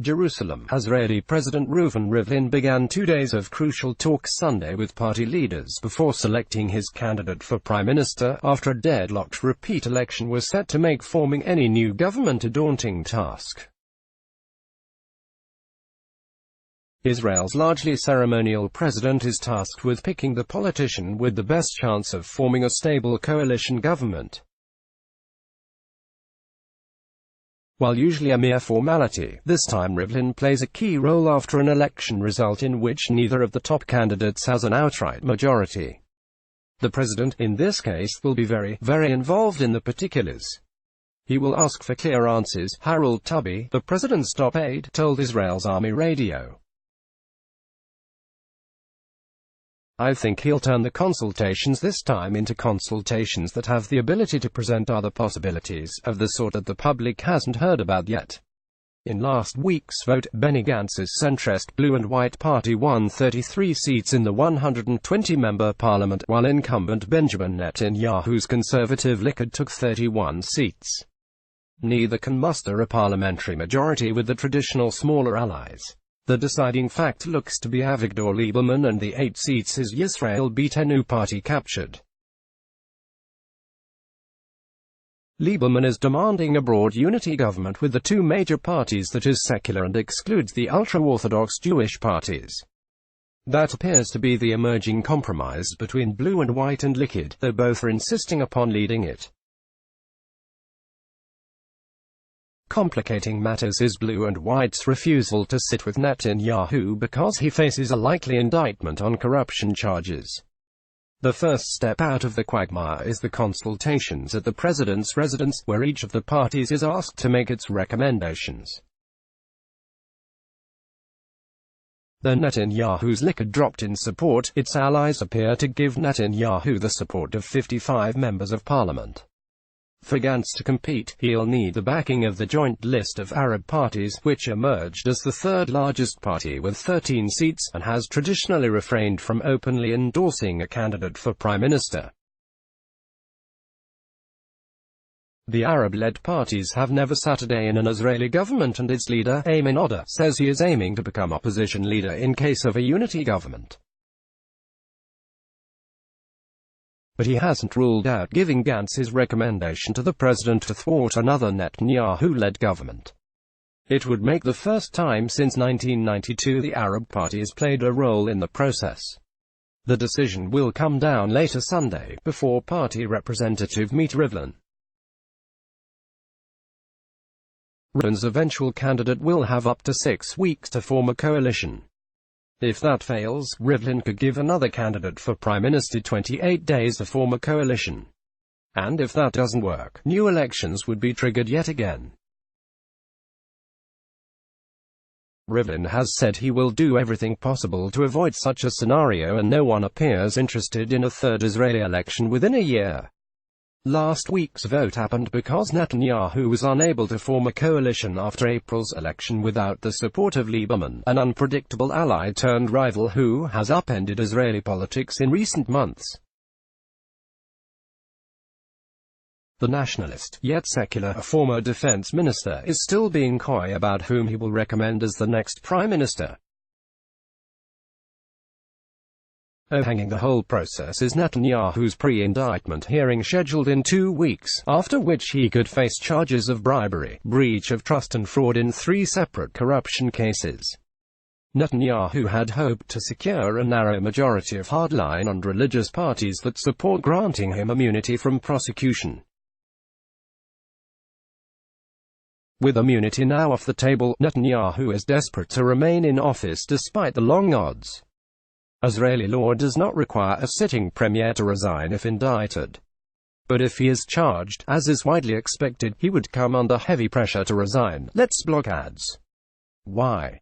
Jerusalem. Israeli President Reuven Rivlin began 2 days of crucial talks Sunday with party leaders before selecting his candidate for prime minister, after a deadlocked repeat election was set to make forming any new government a daunting task. Israel's largely ceremonial president is tasked with picking the politician with the best chance of forming a stable coalition government. While usually a mere formality, this time Rivlin plays a key role after an election result in which neither of the top candidates has an outright majority. The president, in this case, will be very involved in the particulars. He will ask for clear answers, Harold Tubby, the president's top aide, told Israel's Army radio. I think he'll turn the consultations this time into consultations that have the ability to present other possibilities, of the sort that the public hasn't heard about yet. In last week's vote, Benny Gantz's centrist Blue and White Party won 33 seats in the 120-member parliament, while incumbent Benjamin Netanyahu's conservative Likud took 31 seats. Neither can muster a parliamentary majority with the traditional smaller allies. The deciding fact looks to be Avigdor Lieberman and the 8 seats his Yisrael Beitenu party captured. Lieberman is demanding a broad unity government with the two major parties that is secular and excludes the ultra-Orthodox Jewish parties. That appears to be the emerging compromise between Blue and White and Likud, though both are insisting upon leading it. Complicating matters is Blue and White's refusal to sit with Netanyahu because he faces a likely indictment on corruption charges. The first step out of the quagmire is the consultations at the president's residence, where each of the parties is asked to make its recommendations. Though Netanyahu's Likud dropped in support, its allies appear to give Netanyahu the support of 55 members of parliament. For Gantz to compete, he'll need the backing of the joint list of Arab parties, which emerged as the third largest party with 13 seats, and has traditionally refrained from openly endorsing a candidate for prime minister. The Arab-led parties have never sat a day in an Israeli government, and its leader, Ayman Odeh, says he is aiming to become opposition leader in case of a unity government. But he hasn't ruled out giving Gantz his recommendation to the president to thwart another Netanyahu-led government. It would make the first time since 1992 the Arab parties played a role in the process. The decision will come down later Sunday, before party representative meet Rivlin. Rivlin's eventual candidate will have up to 6 weeks to form a coalition. If that fails, Rivlin could give another candidate for prime minister 28 days to form a coalition. And if that doesn't work, new elections would be triggered yet again. Rivlin has said he will do everything possible to avoid such a scenario, and no one appears interested in a third Israeli election within a year. Last week's vote happened because Netanyahu was unable to form a coalition after April's election without the support of Lieberman, an unpredictable ally-turned-rival who has upended Israeli politics in recent months. The nationalist, yet secular, former defense minister is still being coy about whom he will recommend as the next prime minister. Overhanging the whole process is Netanyahu's pre-indictment hearing scheduled in 2 weeks, after which he could face charges of bribery, breach of trust and fraud in 3 separate corruption cases. Netanyahu had hoped to secure a narrow majority of hardline and religious parties that support granting him immunity from prosecution. With immunity now off the table, Netanyahu is desperate to remain in office despite the long odds. Israeli law does not require a sitting premier to resign if indicted. But if he is charged, as is widely expected, he would come under heavy pressure to resign. Let's block ads. Why?